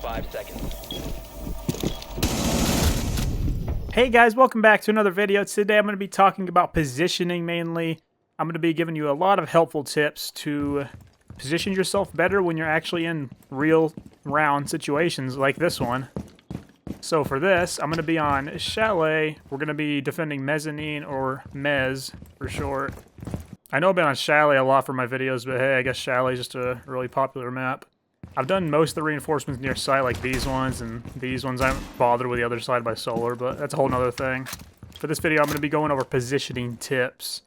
5 seconds. Hey guys, welcome back to another video. Today I'm going to be talking about positioning mainly. I'm going to be giving you a lot of helpful tips to position yourself better when you're actually in real round situations like this one. So for this, I'm going to be on Chalet. We're going to be defending Mezzanine, or Mez for short. I know I've been on Chalet a lot for my videos, but hey, I guess Chalet is just a really popular map. I've done most of the reinforcements near site, like these ones and these ones. I haven't bothered with the other side by solar, but that's a whole nother thing. For this video, I'm going to be going over positioning tips.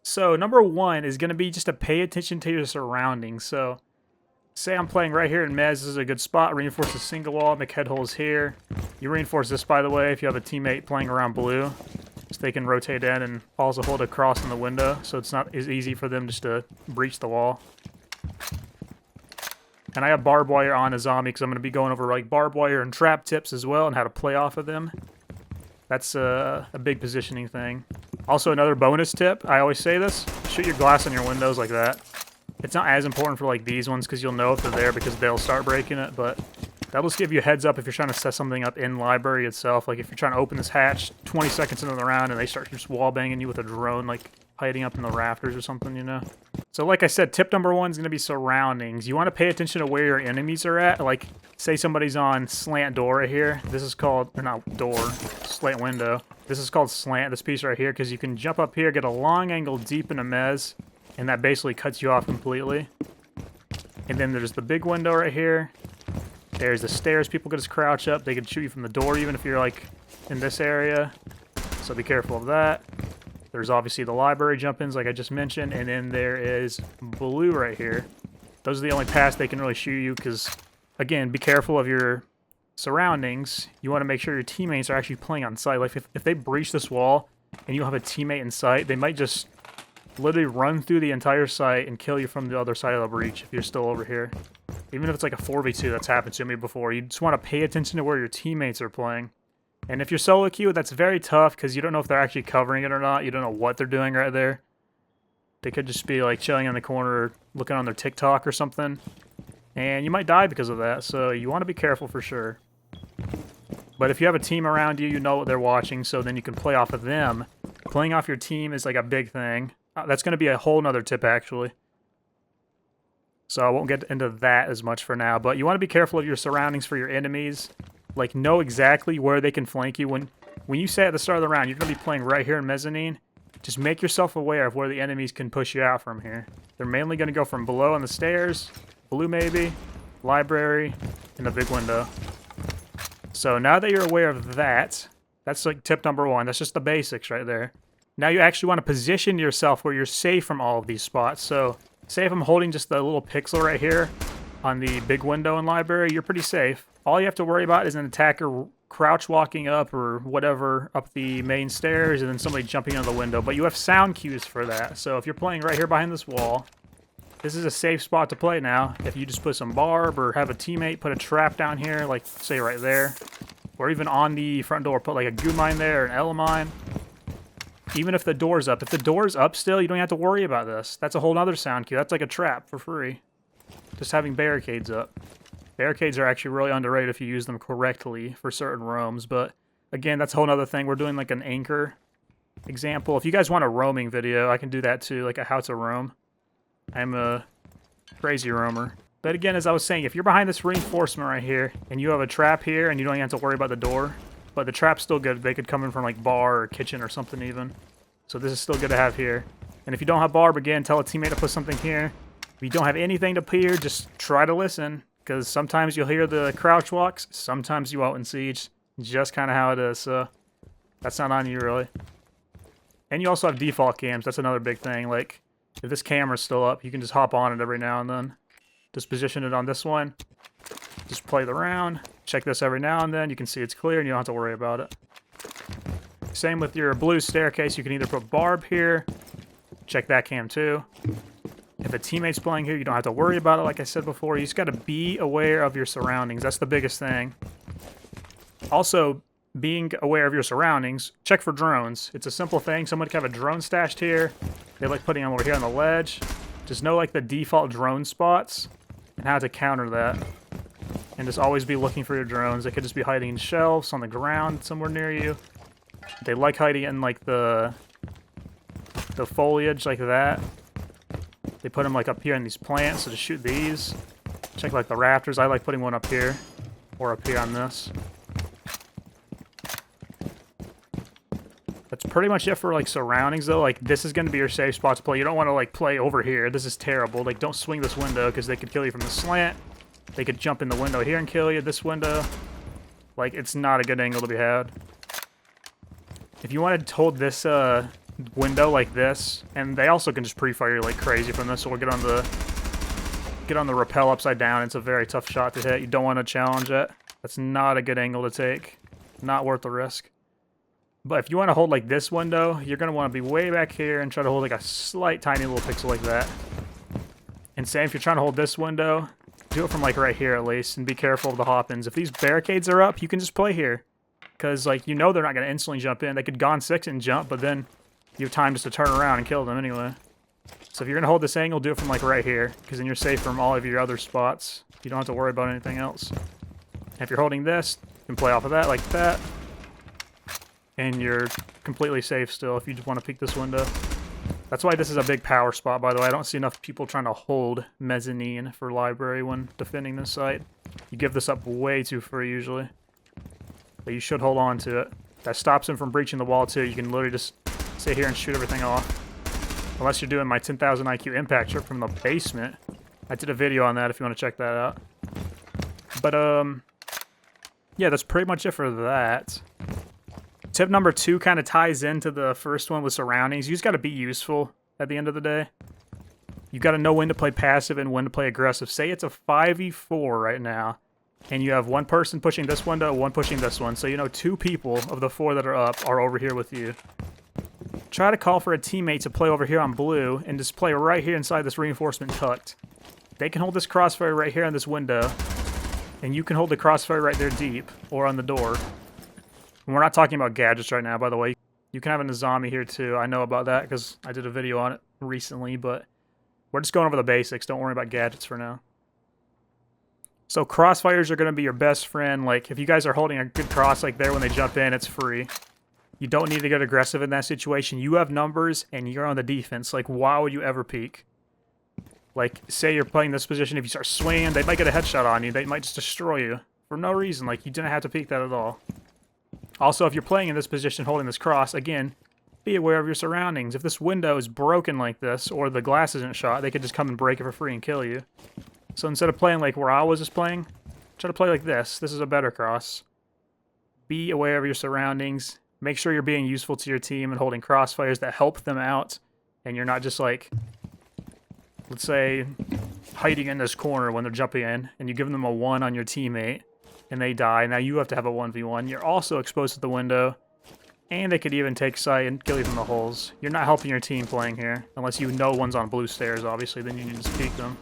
So number one is going to be just to pay attention to your surroundings. So say I'm playing right here in Mez. This is a good spot. Reinforce the single wall, make head holes here. You reinforce this, by the way, if you have a teammate playing around blue, so they can rotate in and also hold a cross in the window, so it's not as easy for them just to breach the wall. And I have barbed wire on a zombie because I'm going to be going over like barbed wire and trap tips as well and how to play off of them. That's a big positioning thing. Also, another bonus tip, I always say this, shoot your glass on your windows like that. It's not as important for like these ones because you'll know if they're there because they'll start breaking it, but that'll just give you a heads up if you're trying to set something up in library itself. Like if you're trying to open this hatch 20 seconds into the round and they start just wall banging you with a drone, like hiding up in the rafters or something, you know? So like I said, tip number one is going to be surroundings. You want to pay attention to where your enemies are at. Like, say somebody's on slant door right here. This is called, or not door, slant window. This is called slant, this piece right here, because you can jump up here, get a long angle deep in a mez, and that basically cuts you off completely. And then there's the big window right here. There's the stairs people can just crouch up. They can shoot you from the door even if you're like in this area. So be careful of that. There's obviously the library jump-ins like I just mentioned, and then there is blue right here. Those are the only paths they can really shoot you because, again, be careful of your surroundings. You want to make sure your teammates are actually playing on site. Like if they breach this wall and you have a teammate in sight, they might just literally run through the entire site and kill you from the other side of the breach if you're still over here. Even if it's like a 4v2, that's happened to me before. You just want to pay attention to where your teammates are playing. And if you're solo queue, that's very tough because you don't know if they're actually covering it or not. You don't know what they're doing right there. They could just be like chilling in the corner looking on their TikTok or something. And you might die because of that, so you want to be careful for sure. But if you have a team around you, you know what they're watching, so then you can play off of them. Playing off your team is like a big thing. That's going to be a whole nother tip, actually. So I won't get into that as much for now. But you want to be careful of your surroundings for your enemies. Like, know exactly where they can flank you. When you say at the start of the round, you're going to be playing right here in Mezzanine, just make yourself aware of where the enemies can push you out from here. They're mainly going to go from below on the stairs, blue maybe, library, and the big window. So now that you're aware of that, that's like tip number one. That's just the basics right there. Now you actually want to position yourself where you're safe from all of these spots. So say if I'm holding just the little pixel right here on the big window in library, you're pretty safe. All you have to worry about is an attacker crouch walking up or whatever up the main stairs and then somebody jumping into the window. But you have sound cues for that. So if you're playing right here behind this wall, this is a safe spot to play now. If you just put some barb or have a teammate put a trap down here, like say right there, or even on the front door, put like a goo mine there or an Ela mine. Even if the door's up. If the door's up still, you don't have to worry about this. That's a whole other sound cue. That's like a trap for free. Just having barricades up. Barricades are actually really underrated if you use them correctly for certain roams, but again, that's a whole other thing. We're doing like an anchor example. If you guys want a roaming video, I can do that too, like a how to roam. I'm a crazy roamer. But again, as I was saying, if you're behind this reinforcement right here, and you have a trap here, and you don't even have to worry about the door, but the trap's still good. They could come in from like bar or kitchen or something even. So this is still good to have here. And if you don't have barb, again, tell a teammate to put something here. If you don't have anything to put here, just try to listen. Because sometimes you'll hear the crouch walks, sometimes you won't in Siege. Just kind of how it is, so that's not on you, really. And you also have default cams, that's another big thing. Like, if this camera's still up, you can just hop on it every now and then. Just position it on this one. Just play the round. Check this every now and then. You can see it's clear and you don't have to worry about it. Same with your blue staircase. You can either put barb here. Check that cam too. If a teammate's playing here, you don't have to worry about it, like I said before. You just got to be aware of your surroundings. That's the biggest thing. Also, being aware of your surroundings, check for drones. It's a simple thing. Somebody can have a drone stashed here. They like putting them over here on the ledge. Just know like the default drone spots and how to counter that. And just always be looking for your drones. They could just be hiding in shelves, on the ground, somewhere near you. They like hiding in, like, the foliage like that. They put them, like, up here in these plants, so just shoot these. Check, like, the rafters. I like putting one up here. Or up here on this. That's pretty much it for, like, surroundings, though. Like, this is going to be your safe spot to play. You don't want to, like, play over here. This is terrible. Like, don't swing this window, because they could kill you from the slant. They could jump in the window here and kill you, this window. Like, it's not a good angle to be had. If you wanted to hold this window like this, and they also can just pre-fire you like crazy from this, or get on the rappel upside down. It's a very tough shot to hit. You don't want to challenge it. That's not a good angle to take. Not worth the risk. But if you want to hold like this window, you're going to want to be way back here and try to hold like a slight tiny little pixel like that. And same if you're trying to hold this window, do it from like right here at least, and be careful of the hop-ins. If these barricades are up, you can just play here. Because like, you know they're not going to instantly jump in. They could gone 6 and jump, but then you have time just to turn around and kill them anyway. So if you're going to hold this angle, do it from like right here, because then you're safe from all of your other spots. You don't have to worry about anything else. And if you're holding this, you can play off of that like that. And you're completely safe still if you just want to peek this window. That's why this is a big power spot, by the way. I don't see enough people trying to hold mezzanine for library when defending this site. You give this up way too free usually. But you should hold on to it. That stops him from breaching the wall too. You can literally just sit here and shoot everything off. Unless you're doing my 10,000 IQ impact trip from the basement. I did a video on that if you want to check that out. But, yeah, that's pretty much it for that. Tip number 2 kind of ties into the first one with surroundings. You just got to be useful at the end of the day. You got to know when to play passive and when to play aggressive. Say it's a 5v4 right now, and you have one person pushing this window, one pushing this one. So you know 2 people of the 4 that are up are over here with you. Try to call for a teammate to play over here on blue and just play right here inside this reinforcement tucked. They can hold this crossfire right here on this window, and you can hold the crossfire right there deep or on the door. And we're not talking about gadgets right now, by the way. You can have a Nizami here too. I know about that because I did a video on it recently, but we're just going over the basics. Don't worry about gadgets for now. So crossfires are going to be your best friend. Like, if you guys are holding a good cross like there when they jump in, it's free. You don't need to get aggressive in that situation. You have numbers, and you're on the defense. Like, why would you ever peek? Like, say you're playing this position. If you start swinging, they might get a headshot on you. They might just destroy you for no reason. Like, you didn't have to peek that at all. Also, if you're playing in this position holding this cross, again, be aware of your surroundings. If this window is broken like this, or the glass isn't shot, they could just come and break it for free and kill you. So instead of playing like where I was just playing, try to play like this. This is a better cross. Be aware of your surroundings. Make sure you're being useful to your team and holding crossfires that help them out. And you're not just like, let's say, hiding in this corner when they're jumping in, and you give them a 1 on your teammate, and they die. Now you have to have a 1v1. You're also exposed to the window, and they could even take sight and kill you from the holes. You're not helping your team playing here, unless you know one's on blue stairs, obviously, then you can just peek them.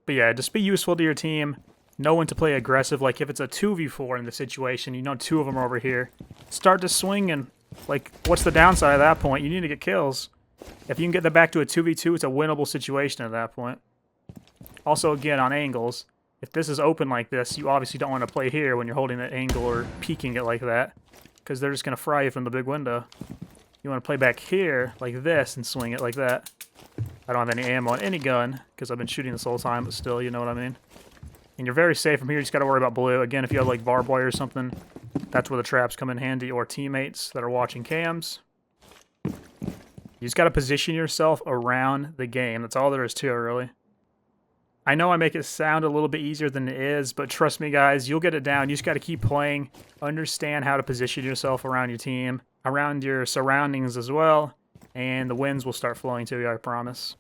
But yeah, just be useful to your team. Know when to play aggressive. Like, if it's a 2v4 in the situation, you know 2 of them are over here. Start to swing, and, like, what's the downside at that point? You need to get kills. If you can get them back to a 2v2, it's a winnable situation at that point. Also, again, on angles, if this is open like this, you obviously don't want to play here when you're holding that angle or peeking it like that, because they're just going to fry you from the big window. You want to play back here like this and swing it like that. I don't have any ammo on any gun, because I've been shooting this whole time, but still, you know what I mean. And you're very safe from here. You just got to worry about blue. Again, if you have like barbed wire or something, that's where the traps come in handy, or teammates that are watching cams. You just got to position yourself around the game. That's all there is to it, really. I know I make it sound a little bit easier than it is, but trust me, guys, you'll get it down. You just got to keep playing, understand how to position yourself around your team, around your surroundings as well, and the wins will start flowing to you, I promise.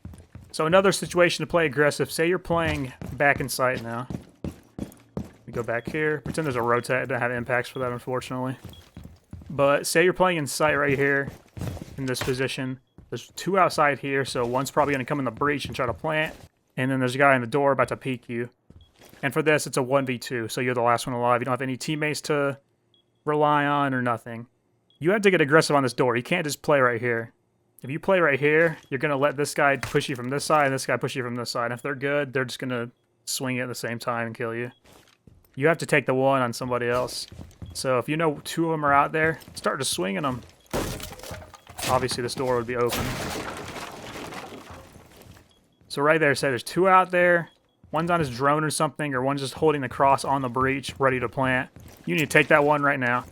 So another situation to play aggressive. Say you're playing back in sight now. We go back here. Pretend there's a rotate. I don't have impacts for that, unfortunately. But say you're playing in sight right here in this position. There's 2 outside here, so one's probably going to come in the breach and try to plant. And then there's a guy in the door about to peek you. And for this, it's a 1v2, so you're the last one alive. You don't have any teammates to rely on or nothing. You have to get aggressive on this door. You can't just play right here. If you play right here, you're going to let this guy push you from this side and this guy push you from this side. And if they're good, they're just going to swing it at the same time and kill you. You have to take the one on somebody else. So if you know 2 of them are out there, start just swinging them. Obviously, this door would be open. So right there, say there's 2 out there. One's on his drone or something, or one's just holding the cross on the breach, ready to plant. You need to take that one right now.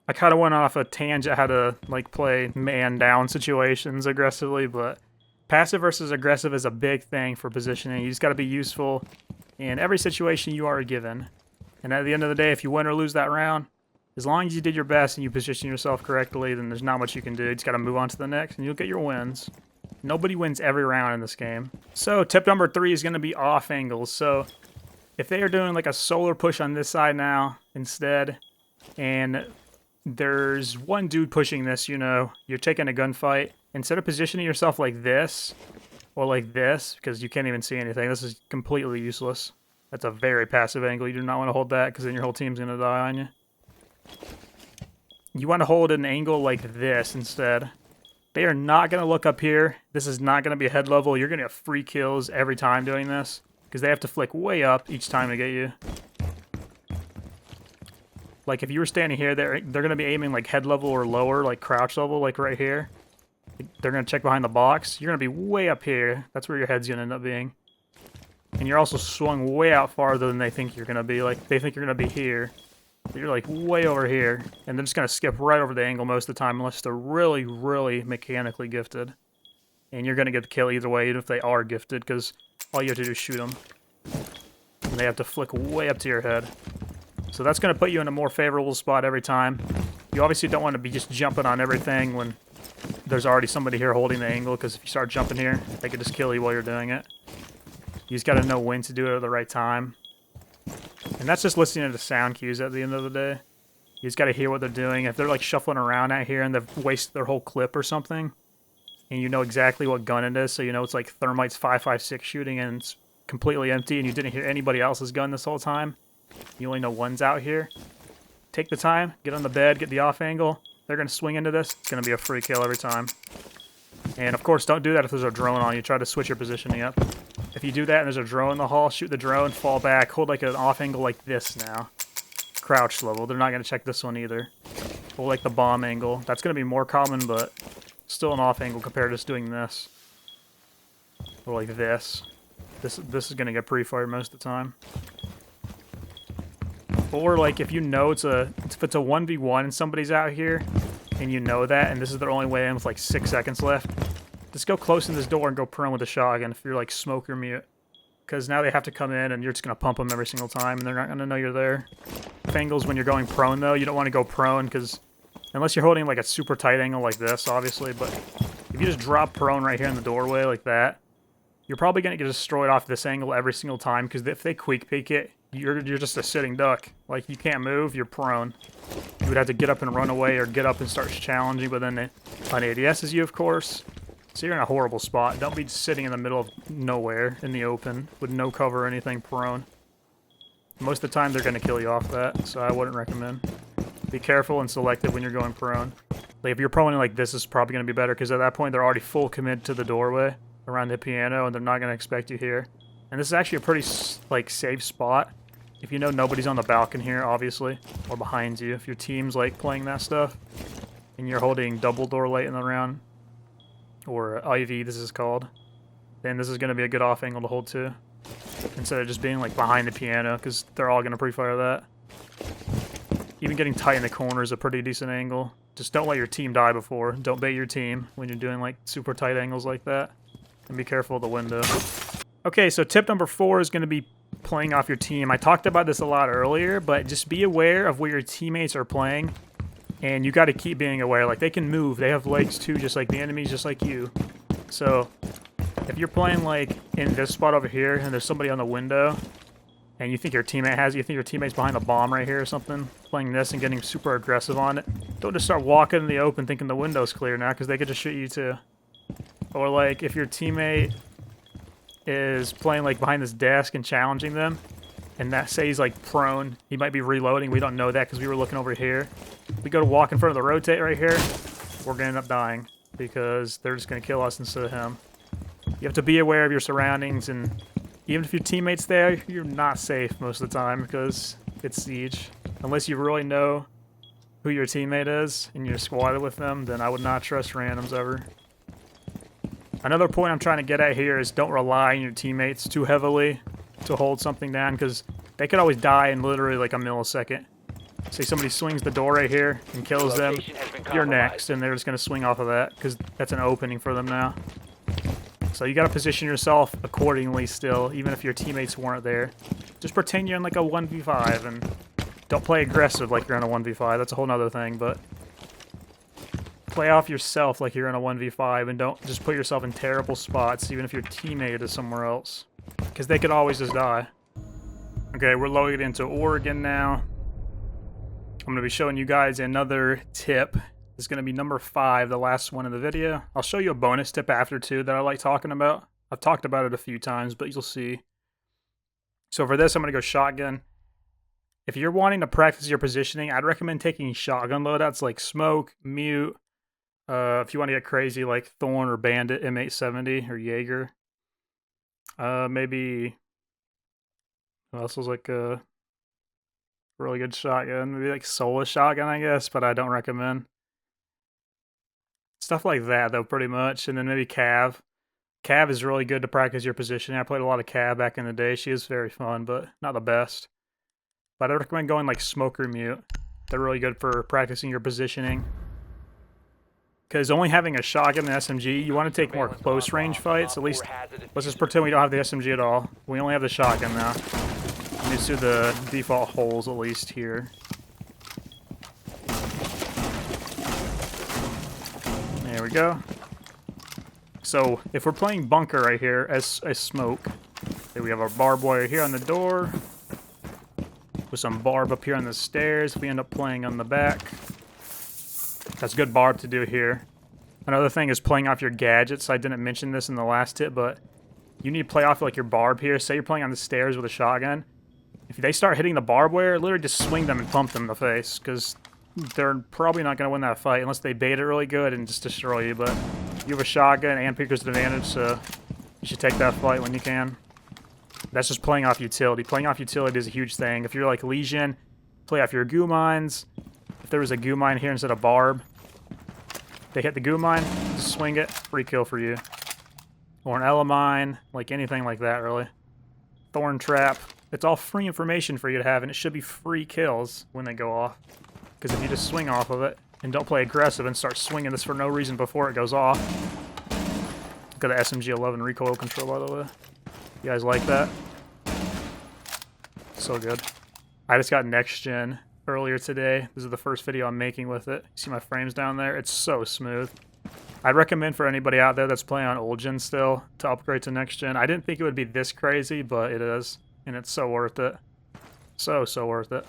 I kind of went off a tangent how to like play man down situations aggressively, but passive versus aggressive is a big thing for positioning. You just got to be useful in every situation you are given. And at the end of the day, if you win or lose that round, as long as you did your best and you position yourself correctly, then there's not much you can do. You just got to move on to the next, and you'll get your wins. Nobody wins every round in this game. So tip number 3 is going to be off angles. So if they are doing like a solar push on this side now instead, and there's one dude pushing this, you know, you're taking a gunfight, instead of positioning yourself like this or like this, because you can't even see anything, this is completely useless. That's a very passive angle. You do not want to hold that, because then your whole team's going to die on you. You want to hold an angle like this instead. They are not going to look up here. This is not going to be a head level. You're going to get free kills every time doing this, because they have to flick way up each time to get you. Like if you were standing here, they're going to be aiming like head level or lower, like crouch level, like right here. They're going to check behind the box. You're going to be way up here. That's where your head's going to end up being. And you're also swung way out farther than they think you're going to be. Like, they think you're going to be here. But you're, like, way over here. And they're just going to skip right over the angle most of the time, unless they're really, really mechanically gifted. And you're going to get the kill either way, even if they are gifted, because all you have to do is shoot them. And they have to flick way up to your head. So that's going to put you in a more favorable spot every time. You obviously don't want to be just jumping on everything when there's already somebody here holding the angle, because if you start jumping here, they could just kill you while you're doing it. You just got to know when to do it at the right time. And that's just listening to sound cues at the end of the day. You just got to hear what they're doing. If they're like shuffling around out here and they've wasted their whole clip or something, and you know exactly what gun it is, so you know it's like Thermite's 5.56 shooting and it's completely empty and you didn't hear anybody else's gun this whole time, you only know one's out here, take the time, get on the bed, get the off angle. They're going to swing into this. It's going to be a free kill every time. And of course, don't do that if there's a drone on you. Try to switch your positioning up. If you do that and there's a drone in the hall, shoot the drone, fall back, hold like an off angle like this now. Crouch level. They're not going to check this one either. Hold like the bomb angle. That's going to be more common, but still an off angle compared to just doing this. Or like this. This is going to get pre-fired most of the time. Or like if you know if it's a 1v1 and somebody's out here, and you know that, and this is their only way in with like 6 seconds left, just go close to this door and go prone with a shotgun if you're like smoke or mute. Because now they have to come in and you're just going to pump them every single time and they're not going to know you're there. Angles when you're going prone though, you don't want to go prone because unless you're holding like a super tight angle like this, obviously, but if you just drop prone right here in the doorway like that, you're probably going to get destroyed off this angle every single time because if they quick peek it, you're just a sitting duck. Like you can't move, you're prone. You would have to get up and run away or get up and start challenging, but then it ADSs you, of course. So you're in a horrible spot. Don't be sitting in the middle of nowhere in the open with no cover or anything prone. Most of the time they're going to kill you off that, so I wouldn't recommend. Be careful and selective when you're going prone. Like if you're proning like this, is probably going to be better because at that point they're already full commit to the doorway around the piano and they're not going to expect you here. And this is actually a pretty like safe spot. If you know nobody's on the balcony here, obviously, or behind you. If your team's like playing that stuff and you're holding double door late in the round, or IV this is called, then this is going to be a good off angle to hold too. Instead of just being like behind the piano, because they're all going to pre-fire that. Even getting tight in the corner is a pretty decent angle. Just don't let your team die before. Don't bait your team when you're doing like super tight angles like that. And be careful of the window. Okay, so tip number 4 is going to be playing off your team. I talked about this a lot earlier, but just be aware of where your teammates are playing. And you got to keep being aware. Like, they can move. They have legs, too, just like the enemies, just like you. So, if you're playing, like, in this spot over here, and there's somebody on the window, and you think your teammate has you, think your teammate's behind a bomb right here or something, playing this and getting super aggressive on it, don't just start walking in the open thinking the window's clear now, because they could just shoot you, too. Or, like, if your teammate is playing, like, behind this desk and challenging them, and that say he's, like, prone, he might be reloading. We don't know that because we were looking over here. We go to walk in front of the rotate right here, we're going to end up dying because they're just going to kill us instead of him. You have to be aware of your surroundings and Even if your teammate's there, you're not safe most of the time because it's Siege. Unless you really know who your teammate is and you're squatted with them, then I would not trust randoms ever. Another point I'm trying to get at here is don't rely on your teammates too heavily to hold something down, because they could always die in literally like a millisecond. Say somebody swings the door right here and kills them, you're next, and they're just going to swing off of that because that's an opening for them now. So you got to position yourself accordingly still, even if your teammates weren't there. Just pretend you're in like a 1v5 and don't play aggressive like you're in a 1v5. That's a whole nother thing, but play off yourself like you're in a 1v5 and don't just put yourself in terrible spots, even if your teammate is somewhere else, because they could always just die. Okay, we're loaded into Oregon now. I'm going to be showing you guys another tip. It's going to be number 5, the last one in the video. I'll show you a bonus tip after too that I like talking about. I've talked about it a few times, but you'll see. So for this, I'm going to go shotgun. If you're wanting to practice your positioning, I'd recommend taking shotgun loadouts like Smoke, Mute. If you want to get crazy, like Thorn or Bandit, M870 or Jaeger. Maybe... What else was like a really good shotgun? Maybe like Soulless shotgun, I guess, but I don't recommend. Stuff like that, though, pretty much. And then maybe Cav. Cav is really good to practice your positioning. I played a lot of Cav back in the day. She is very fun, but not the best. But I recommend going like Smoke or Mute. They're really good for practicing your positioning. Because only having a shotgun and SMG, you want to take more close range fights. At least, let's just pretend we don't have the SMG at all. We only have the shotgun now. Let me just do the default holes at least here. There we go. So if we're playing bunker right here as Smoke, okay, we have our barbed wire here on the door. With some barb up here on the stairs. If we end up playing on the back. That's good barb to do here. Another thing is playing off your gadgets. I didn't mention this in the last tip, but you need to play off like your barb here. Say you're playing on the stairs with a shotgun. If they start hitting the barbed wire, literally just swing them and pump them in the face, because they're probably not going to win that fight unless they bait it really good and just destroy you. But you have a shotgun and Picker's advantage, so you should take that fight when you can. That's just playing off utility. Playing off utility is a huge thing. If you're like Legion, play off your goo mines. If there was a goo mine here instead of barb, they hit the goo mine, just swing it, free kill for you. Or an Elamine, like anything like that, really. Thorn trap. It's all free information for you to have, and it should be free kills when they go off. Because if you just swing off of it and don't play aggressive and start swinging this for no reason before it goes off. Got an SMG-11 recoil control, by the way. You guys like that? So good. I just got next gen earlier today. This is the first video I'm making with it. See my frames down there? It's so smooth. I'd recommend for anybody out there that's playing on old gen still to upgrade to next gen. I didn't think it would be this crazy, but it is. And it's so worth it. So worth it.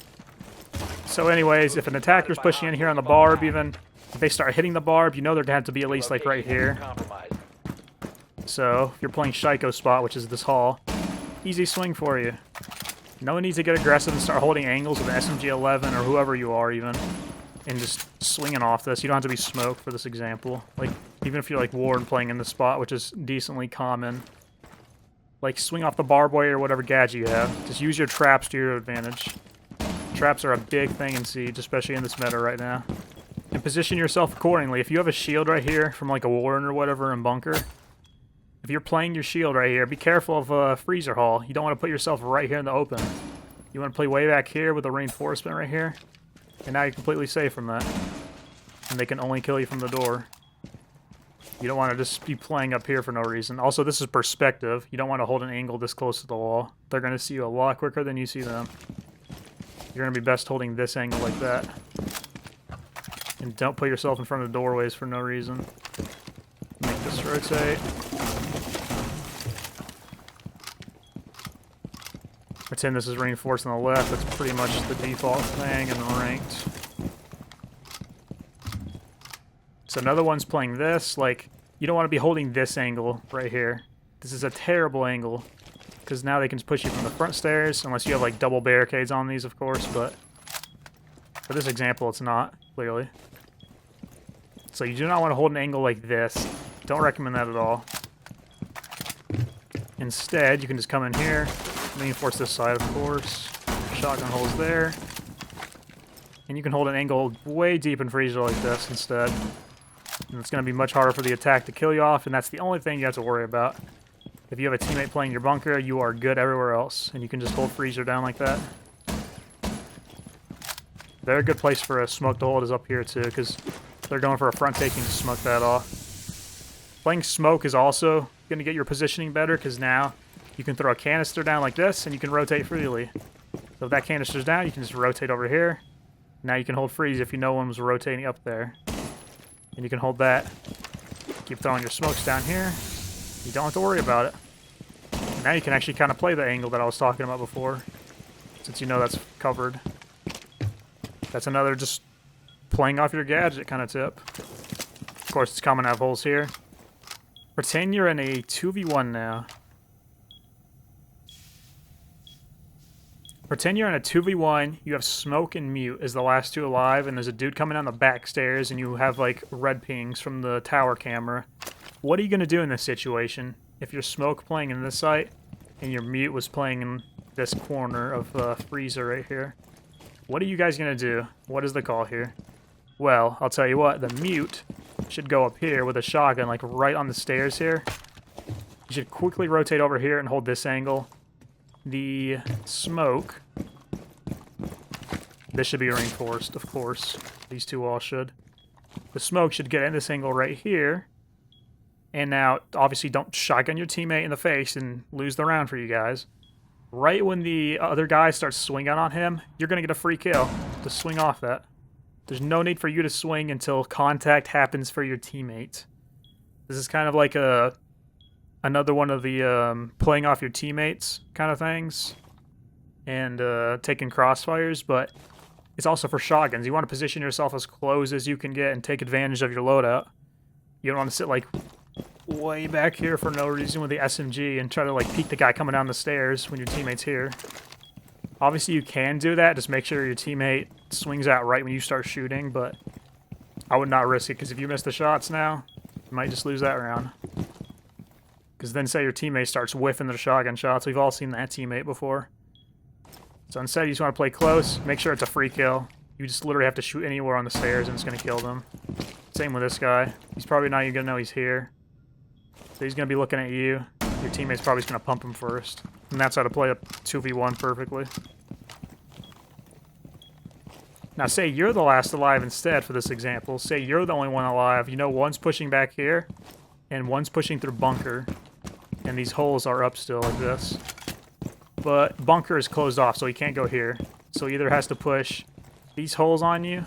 So anyways, if an attacker's pushing in here on the barb even, if they start hitting the barb, you know they're going to have to be at least like right here. So if you're playing sieqe spot, which is this hall, easy swing for you. No need to get aggressive and start holding angles with an SMG-11 or whoever you are even, and just swinging off this. You don't have to be Smoke for this example. Like, even if you're like Warren playing in this spot, which is decently common, like swing off the barbed wire or whatever gadget you have. Just use your traps to your advantage. Traps are a big thing in Siege, especially in this meta right now. And position yourself accordingly. If you have a shield right here from like a Warren or whatever in bunker, if you're playing your shield right here, be careful of a freezer hall. You don't want to put yourself right here in the open. You want to play way back here with a reinforcement right here. And now you're completely safe from that. And they can only kill you from the door. You don't want to just be playing up here for no reason. Also, this is perspective. You don't want to hold an angle this close to the wall. They're going to see you a lot quicker than you see them. You're going to be best holding this angle like that. And don't put yourself in front of doorways for no reason. Make this rotate. Pretend this is reinforced on the left. That's pretty much the default thing in ranked. So another one's playing this. Like, you don't want to be holding this angle right here. This is a terrible angle. Because now they can push you from the front stairs. Unless you have like double barricades on these, of course. But for this example, it's not, clearly. So you do not want to hold an angle like this. Don't recommend that at all. Instead, you can just come in here, reinforce this side, of course. Shotgun holes there. And you can hold an angle way deep in freezer like this instead. And it's going to be much harder for the attack to kill you off, and that's the only thing you have to worry about. If you have a teammate playing your bunker, you are good everywhere else, and you can just hold freezer down like that. Very good place for a smoke to hold is up here too, because they're going for a front take and just smoke that off. Playing smoke is also going to get your positioning better, because now you can throw a canister down like this, and you can rotate freely. So if that canister's down, you can just rotate over here. Now you can hold freeze if you know one was rotating up there. And you can hold that. Keep throwing your smokes down here. You don't have to worry about it. Now you can actually kind of play the angle that I was talking about before, since you know that's covered. That's another just playing off your gadget kind of tip. Of course, it's common to have holes here. Pretend you're in a 2v1 now. Pretend you're in a 2v1, you have smoke and mute as the last two alive, and there's a dude coming down the back stairs, and you have, like, red pings from the tower camera. What are you going to do in this situation? If your smoke playing in this site, and your mute was playing in this corner of freezer right here, what are you guys going to do? What is the call here? Well, I'll tell you what, the mute should go up here with a shotgun, like, right on the stairs here. You should quickly rotate over here and hold this angle. The smoke, this should be reinforced, of course. These two all should. The smoke should get in this angle right here. And now, obviously, don't shotgun your teammate in the face and lose the round for you guys. Right when the other guy starts swinging on him, you're going to get a free kill to swing off that. There's no need for you to swing until contact happens for your teammate. This is kind of like another one of the playing off your teammates kind of things, and taking crossfires, but it's also for shotguns. You want to position yourself as close as you can get and take advantage of your loadout. You don't want to sit like way back here for no reason with the SMG and try to like peek the guy coming down the stairs when your teammate's here. Obviously you can do that, just make sure your teammate swings out right when you start shooting, but I would not risk it, because if you miss the shots now, you might just lose that round. Because then say your teammate starts whiffing the shotgun shots. We've all seen that teammate before. So instead you just want to play close. Make sure it's a free kill. You just literally have to shoot anywhere on the stairs and it's going to kill them. Same with this guy. He's probably not even going to know he's here. So he's going to be looking at you. Your teammate's probably just going to pump him first. And that's how to play a 2v1 perfectly. Now say you're the last alive instead for this example. Say you're the only one alive. You know one's pushing back here and one's pushing through bunker. And these holes are up still like this. But bunker is closed off, so he can't go here. So he either has to push these holes on you,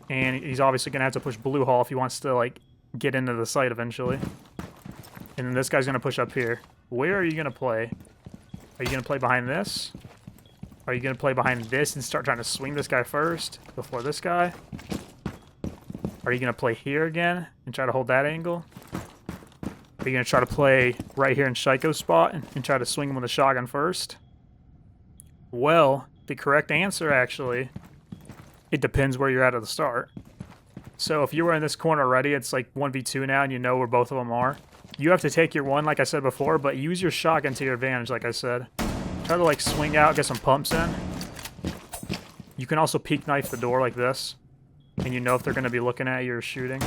and he's obviously going to have to push blue hole if he wants to like get into the site eventually. And then this guy's going to push up here. Where are you going to play? Are you going to play behind this? Are you going to play behind this and start trying to swing this guy first before this guy? Are you going to play here again and try to hold that angle? Are you going to try to play right here in sieqe's spot and try to swing him with a shotgun first? Well, the correct answer, actually, it depends where you're at the start. So if you were in this corner already, it's like 1v2 now, and you know where both of them are. You have to take your one, like I said before, but use your shotgun to your advantage, like I said. Try to, like, swing out, get some pumps in. You can also peek knife the door like this, and you know if they're going to be looking at you or shooting.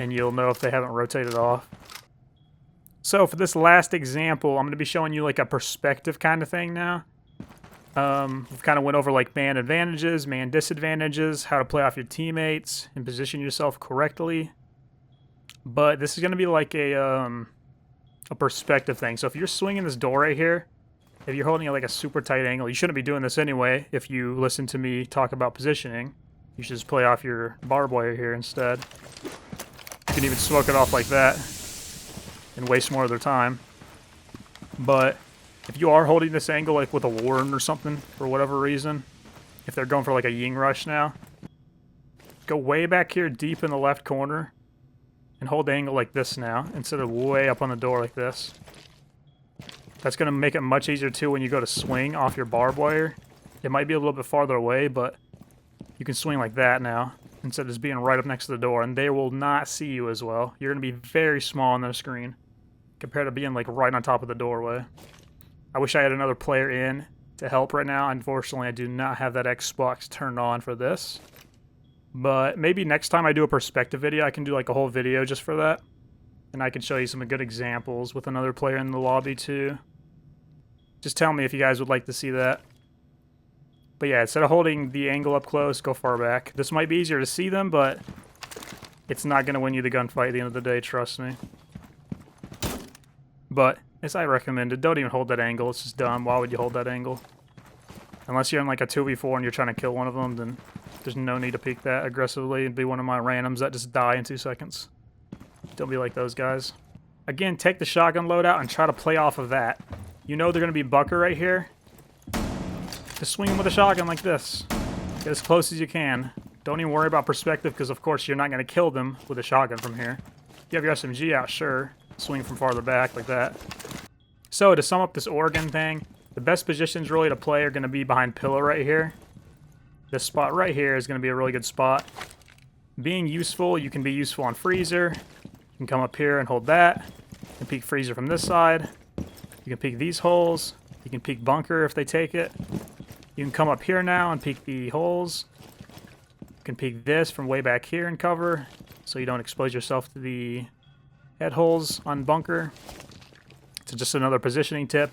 And you'll know if they haven't rotated off. So for this last example, I'm going to be showing you like a perspective kind of thing now. We've kind of went over like man advantages, man disadvantages, how to play off your teammates, and position yourself correctly. But this is going to be like a perspective thing. So if you're swinging this door right here, if you're holding it like a super tight angle, you shouldn't be doing this anyway. If you listen to me talk about positioning, you should just play off your barbed wire here instead. You can even smoke it off like that and waste more of their time. But if you are holding this angle like with a warden or something for whatever reason, if they're going for like a ying rush now, go way back here deep in the left corner and hold the angle like this now instead of way up on the door like this. That's going to make it much easier too when you go to swing off your barbed wire. It might be a little bit farther away, but you can swing like that now. instead of just being right up next to the door, and they will not see you as well. You're going to be very small on their screen compared to being like right on top of the doorway. I wish I had another player in to help right now. Unfortunately, I do not have that Xbox turned on for this. But maybe next time I do a perspective video, I can do like a whole video just for that. And I can show you some good examples with another player in the lobby too. Just tell me if you guys would like to see that. But yeah, instead of holding the angle up close, go far back. This might be easier to see them, but it's not going to win you the gunfight at the end of the day, trust me. But, as I recommended, don't even hold that angle. It's just dumb. Why would you hold that angle? Unless you're in like a 2v4 and you're trying to kill one of them, then there's no need to peek that aggressively and be one of my randoms that just die in 2 seconds. Don't be like those guys. Again, take the shotgun loadout and try to play off of that. You know they're going to be bunker right here. Just swing them with a shotgun like this. Get as close as you can. Don't even worry about perspective because, of course, you're not going to kill them with a shotgun from here. You have your SMG out, sure. Swing from farther back like that. So, to sum up this Oregon thing, the best positions really to play are going to be behind pillar right here. This spot right here is going to be a really good spot. Being useful, you can be useful on freezer. You can come up here and hold that. You can peek freezer from this side. You can peek these holes. You can peek bunker if they take it. You can come up here now and peek the holes. You can peek this from way back here and cover, so you don't expose yourself to the head holes on bunker. It's just another positioning tip.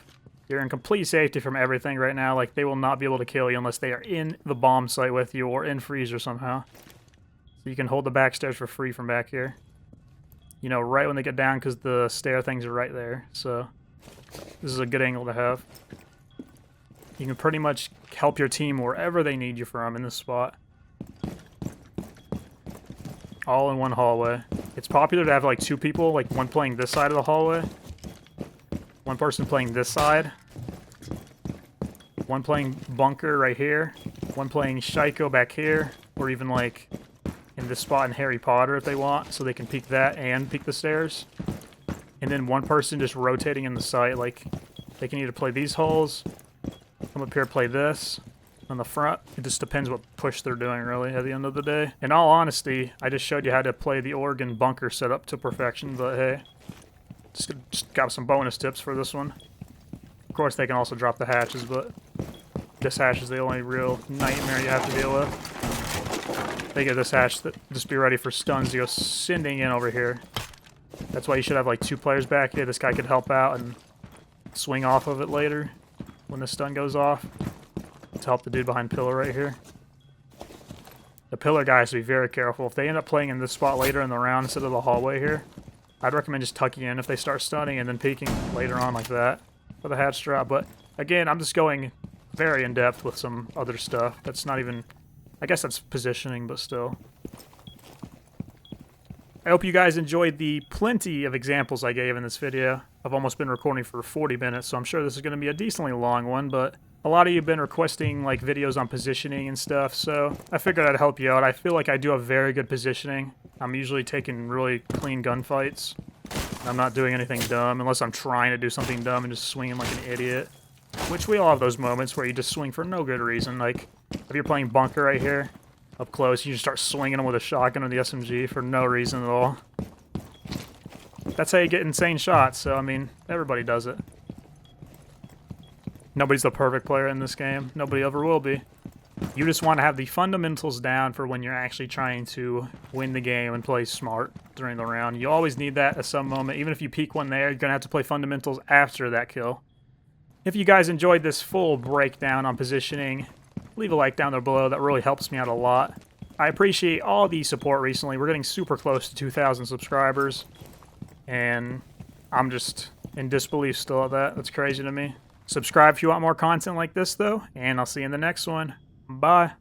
You're in complete safety from everything right now. Like, they will not be able to kill you unless they are in the bomb site with you or in freezer somehow. So you can hold the back stairs for free from back here. You know, right when they get down because the stair things are right there. So this is a good angle to have. You can pretty much help your team wherever they need you from in this spot. All in one hallway. It's popular to have like 2 people, like one playing this side of the hallway. One person playing this side. One playing bunker right here. One playing sieqe back here. Or even like in this spot in Harry Potter if they want. So they can peek that and peek the stairs. And then one person just rotating in the site. Like they can either play these holes. Come up here, play this. On the front. It just depends what push they're doing really at the end of the day. In all honesty, I just showed you how to play the Oregon bunker setup to perfection. But hey. Just got some bonus tips for this one. Of course, they can also drop the hatches, but this hatch is the only real nightmare you have to deal with. They get this hatch, just be ready for stuns to go sending in over here. That's why you should have like 2 players back here. This guy could help out and swing off of it later when the stun goes off to help the dude behind pillar right here. The pillar guys to be very careful. If they end up playing in this spot later in the round instead of the hallway here, I'd recommend just tucking in if they start stunning and then peeking later on like that for the hatch drop. But again, I'm just going very in-depth with some other stuff. That's not even... I guess that's positioning, but still. I hope you guys enjoyed the plenty of examples I gave in this video. I've almost been recording for 40 minutes, so I'm sure this is going to be a decently long one, but a lot of you have been requesting like videos on positioning and stuff, so I figured I'd help you out. I feel like I do have very good positioning. I'm usually taking really clean gunfights. I'm not doing anything dumb, unless I'm trying to do something dumb and just swinging like an idiot. Which we all have those moments where you just swing for no good reason. Like, if you're playing bunker right here, up close, you just start swinging them with a shotgun or the SMG for no reason at all. That's how you get insane shots, so I mean, everybody does it. Nobody's the perfect player in this game. Nobody ever will be. You just want to have the fundamentals down for when you're actually trying to win the game and play smart during the round. You always need that at some moment. Even if you peek one there, you're going to have to play fundamentals after that kill. If you guys enjoyed this full breakdown on positioning, leave a like down there below. That really helps me out a lot. I appreciate all the support recently. We're getting super close to 2,000 subscribers. And I'm just in disbelief still at that. That's crazy to me. Subscribe if you want more content like this, though. And I'll see you in the next one. Bye.